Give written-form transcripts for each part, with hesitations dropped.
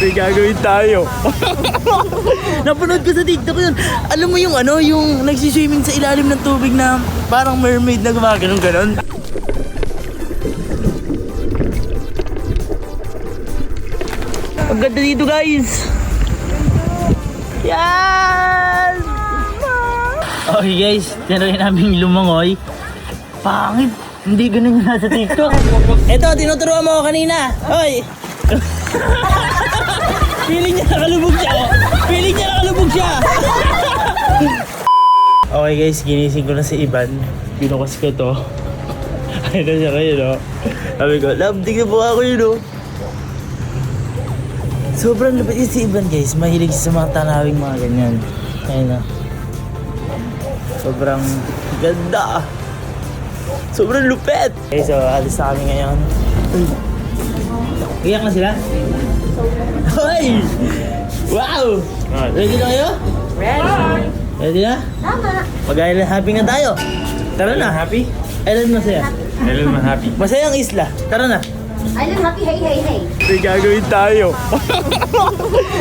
May gagawin tayo. Napanood ko sa TikTok yun. Alam mo yung ano, yung nagsiswimming sa ilalim ng tubig na parang mermaid na gumaganon-ganon. Ang ganda dito guys. Yan! Okay guys, tinry namin lumangoy. Pangit. Hindi ganun yung nasa TikTok. Eto, tinuturuan mo ako kanina. Hoy! Feeling niya nakalubog siya. Feeling niya nakalubog siya. Okay guys, ginising ko na si Ivan. Binukas ko to. Ayun na siya kayo, no? Sabi ko, love, tignan po ako yun, no? Sobrang lupit yun si Ivan guys. Mahilig siya sa mga tanawing mga ganyan. Ayun na. Sobrang ganda. Sobrang lupit. Okay, so alis na kami ngayon. Iyak na sila? Hoy! Wow! Ready na kayo? Ready. Ready na? Tama. Mag-island hopping na tayo. Tara na. Happy? Island masaya. Island happy. Masayang isla. Tara na. Island happy, hey, hey, hey. May gagawin tayo.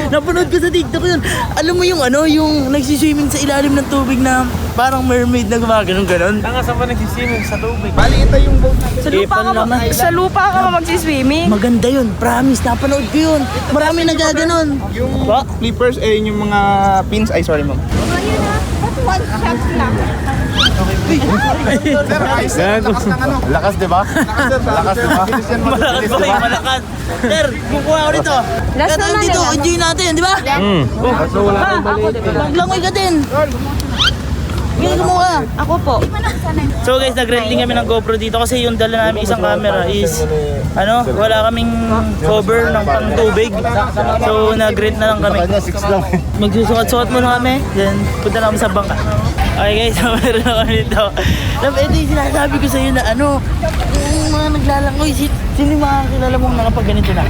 Napanood ko sa TikTok yun. Alam mo yung ano, yung nagsiswimming sa ilalim ng tubig na parang mermaid na gumaganon-ganon. Tanga saan ba nagsiswimming sa tubig? Bali, ito yung boat natin. Sa lupa ka ba magsiswimming? Maganda yun. Promise. Napanood ko yun. Marami nagaganon. Yung Ba? flippers, eh, yung mga pins. Ay, sorry ma'am. Ayun na. That's one shot lang. Sir, ayos sir. Lakas ng ano. Lakas, di ba? Lakas, di ba? Bilis yan, Malakas mabilis, ba di kayo? ba? Malakas. Sir, kukuha ako dito. Last Kaya tayo naman dito. eh. Enjoy natin, di ba? Ako, di ba? Maglangoy ka din. Ngayon kumuha. Ako po. So guys, nag-renting kami ng GoPro dito kasi yung dala namin isang camera is ano, wala kaming cover ng pang tubig. So nag-rent na lang kami. Magsusukat-sukat muna kami, then punta na kami sa bangka. Okay guys, meron na kami dito. Love, ito yung sinasabi ko sa'yo na ano, yung mga naglalangoy, sino yung mga kilala mong nakapag-ganito na?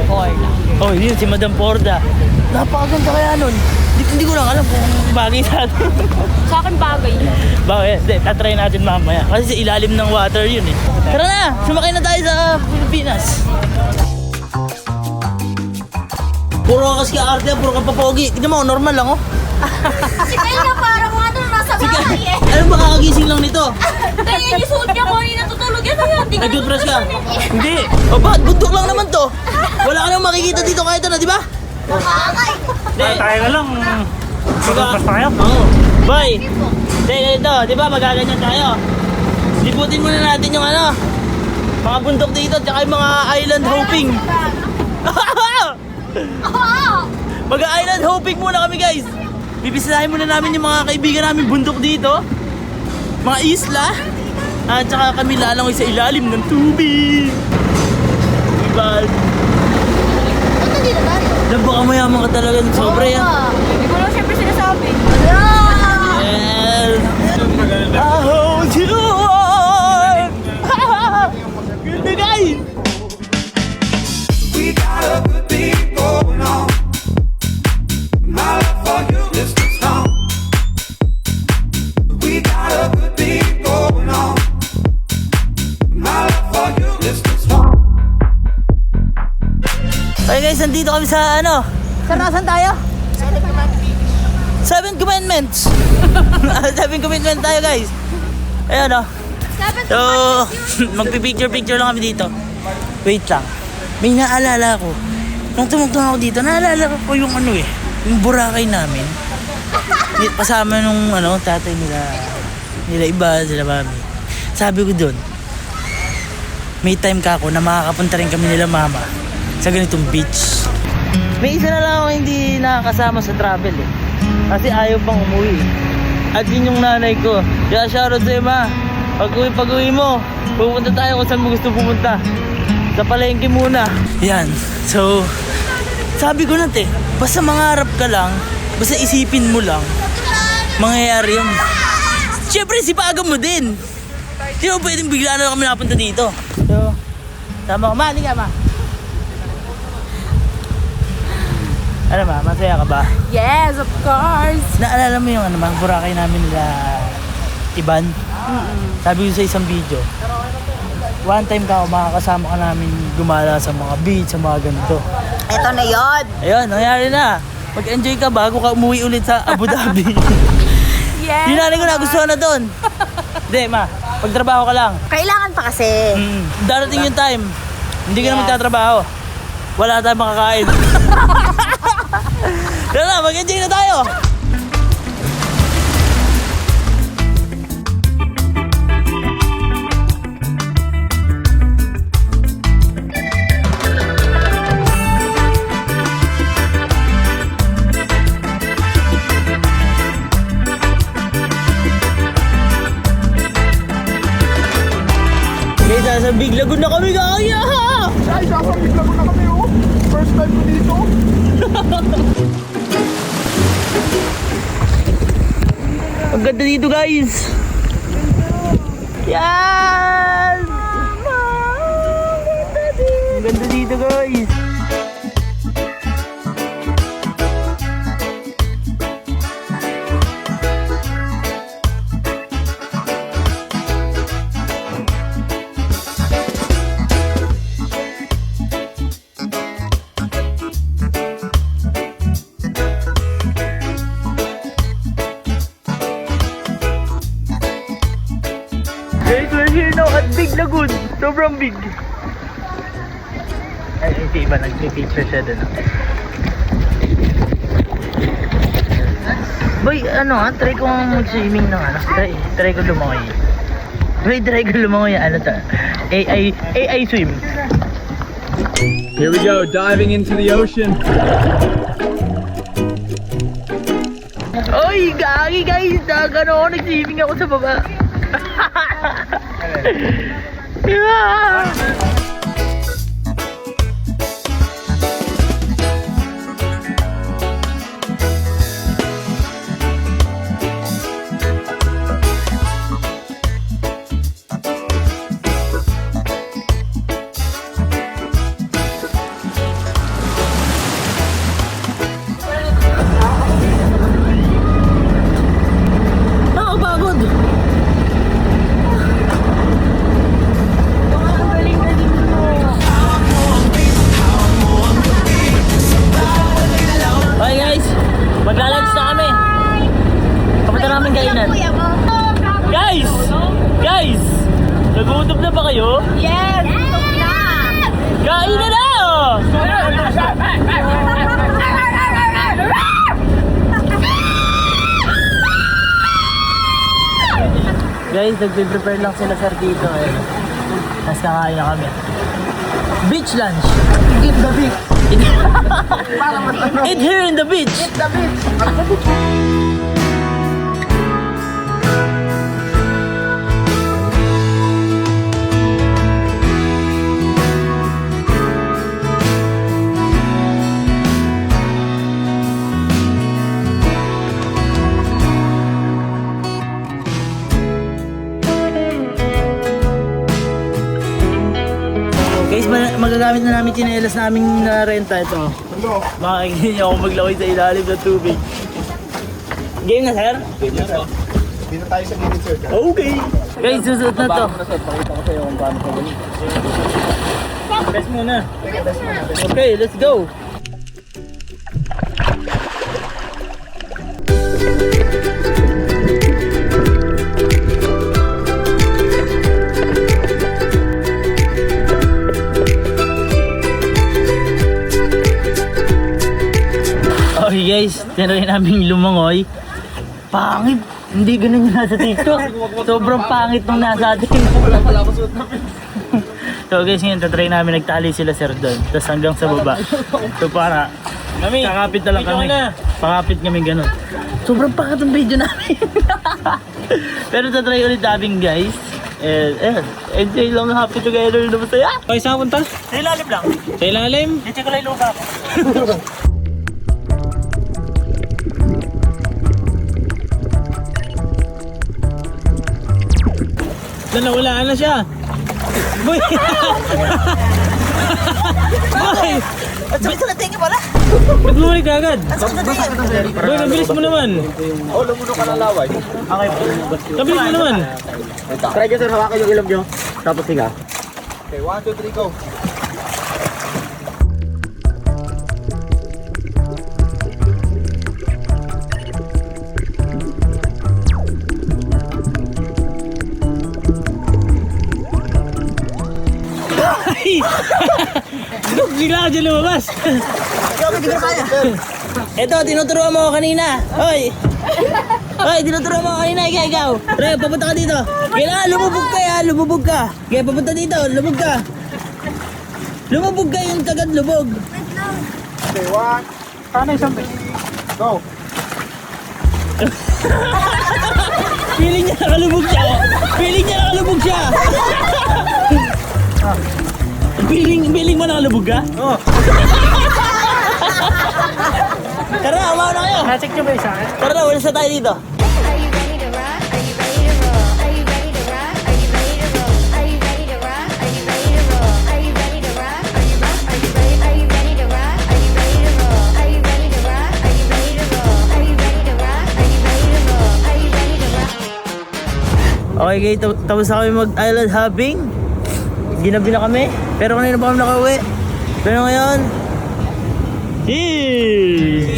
Porda. Oh, yun si Madam Porda. Napakaganda kaya nun. Hindi ko lang alam kung bagay sa atin. Sa akin bagay. Bakit? Hindi, tatry natin mamaya. Kasi sa ilalim ng water yun eh. Tara na! Sumakay na tayo sa Pilipinas. Puro ka kasi arte, puro ka papogi. Tignan mo, normal lang oh. Si Kaya parang mga ano nasa bahay eh. Ano ba kakagising lang nito? Kaya yung suot niya ko, yung natutulog yan. Hindi ka Nag-toothbrush ka? Hindi. O bakit? Buntok lang naman to. Wala ka nang makikita dito kahit ano, di ba? nakakay. Hindi. Tayo na lang. Magpapas tayo? Oo. Boy. Hindi, ganito. Di ba magaganyan tayo? Liputin muna natin yung ano. Mga bundok dito, tsaka yung mga island hopping. Mag-island hopping muna kami guys. Bibisitahin muna namin yung mga kaibigan namin bundok dito. Mga isla. At saka kami lalangoy sa ilalim ng tubig. Diba? Ba't nandito tayo? Baka mayaman ka talaga ng sobra yan. Hindi ko lang siyempre sinasabi. Yes. I hold you on. Ganda guys. We got a good thing going on. My love for you is too strong. We got a good thing going on. My love for you is too strong. Okay guys, nandito kami sa ano? Saan nasan tayo? 7 Commandments. 7 Commandments tayo guys. Ayan o. So, magpipicture-picture lang kami dito. Wait lang. May naalala ko. Nung tumugtong ako dito, naalala ko yung ano eh. Yung Boracay namin. Kasama nung ano, tatay nila iba, sila mami. Sabi ko doon, may time ka ako na makakapunta rin kami nila mama sa ganitong beach. May isa na lang ako hindi nakakasama sa travel eh. Kasi ayaw pang umuwi. At yun yung nanay ko. Kaya shoutout sa'yo ma. Pag-uwi mo, pupunta tayo kung saan mo gusto pumunta. Sa palengke muna. Yan. So, sabi ko na te, basta mangarap ka lang, basta isipin mo lang, mangyayari yun. Siyempre, sipagan mo din. Hindi mo pwedeng bigla na kami napunta dito. So, tama ka ma, hindi ka ma. Ano ba, masaya ka ba? Yes, of course. Naalala mo yung ano, mga Boracay namin nila Iban? Sabi ko sa isang video, one time ka ako, makakasama ka namin gumala sa mga beach, sa mga ganito. Ito na yun. Ayun, nangyari na. Mag-enjoy ka bago ka umuwi ulit sa Abu Dhabi. Yes. Yung nanay ko nagustuhan na doon. Hindi, ma. Pagtrabaho ka lang. Kailangan pa kasi. Darating yung time. Hindi ka na magtatrabaho. Wala tayong makakain. Tara na, mag-enjoy na tayo. Guys, nasa Big Lagoon na kami, kaya! Guys, nasa bigla ko na kami oh. First time ko dito. Ang ganda dito, guys! Yes! Ang ganda dito, guys! Guys, we're here now at Big Lagoon. Sobrang big. Ay, si iba nag-picture siya doon. Boy, try ko mag-swimming ng try ko lumangoy. Boy, try ko lumangoy, AI swim. Here we go, diving into the ocean. Oy, gagi guys, nag-swimming ako sa baba. Yeah. Nakapagod. Okay guys, maglalunch na kami. Kapunta namin kainan. Kuya mo. Guys! Guys! Nagutom na ba kayo? Yes. Gutom na. Kain na na! Guys, nagpe-prepare lang sila sir dito. Tapos kakain na kami. Beach lunch. Eat the beach. Eat here in the beach. Eat the beach. Guys, magagamit na namin chinelas naming renta ito. Makikita niyo ako maglaway sa ilalim ng tubig. Game na, sir? Game na, sir. Dito tayo sa gilid, sir. Okay. Guys, susuot na to. Pakita ko sa'yo kung paano kawali. Best muna. Okay, let's go. Okay guys, tinry namin lumangoy. Pangit! Hindi ganun yung nasa TikTok. Sobrang pangit nung nasa atin. So guys, ngayon tatry namin, nagtali sila sir doon. Tapos hanggang sa baba. So para, kakapit na lang kami. Pakapit kami ganun. Sobrang pangit ang video namin. Pero tatry ulit namin guys. And enjoy lang, happy together na masaya. Okay, saan punta? Sa ilalim lang. Sa ilalim? Hindi ko lang iluga ko. Nawalaan na siya. Boy! Boy! At sabi sa natin pala. Ba't bumalik ka agad? At sabi sa natin. Boy, nabilis mo naman. Oh, lumunok ka ng laway. Okay po. Nabilis mo naman. Try nyo, sir. Hawakan yung ilong nyo. Tapos higa. Okay, 1, 2, 3, go. bigla ako dyan lumabas. Ito, tinuturuan mo ako kanina. Hoy! Hoy, tinuturuan mo ako kanina. Ikaw. Pre, papunta ka dito. Kailangan lumubog ka ya, lumubog ka. Kaya papunta dito, lumubog ka. Lumubog ka yung tagad lubog. Okay, one. Paano isang Go. Feeling niya nakalubog siya. Feeling niya nakalubog siya. Feeling mo nakalubog ka? Oh. Tara, umawa na kayo. Na-check nyo ba yung sa akin? Tara, wala sa tayo dito. Are you ready to rock? Are you ready to roll? Are you ready to rock? Are you ready to roll? Are you ready to rock? Are you ready to roll? Are you ready to rock? Are you rock? Are you ready? Are you ready to rock? Are you ready to roll? Are you ready to rock? Are you ready to roll? Are you ready to rock? Are you ready to roll? Are you ready to rock? Okay, guys, tapos na kami mag-island hopping. Ginabi na kami. Pero kanina pa kami nakauwi. Pero ngayon, cheers!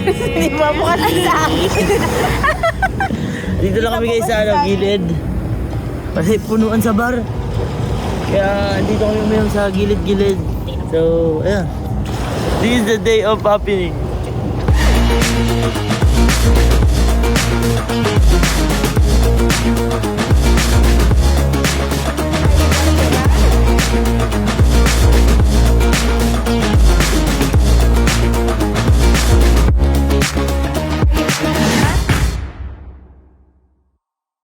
Hindi mo mo kasi sa akin. Dito lang kami guys sa gilid. Kasi punuan sa bar. Kaya dito kami uminom sa gilid-gilid. So, ayan. This is the day of happening.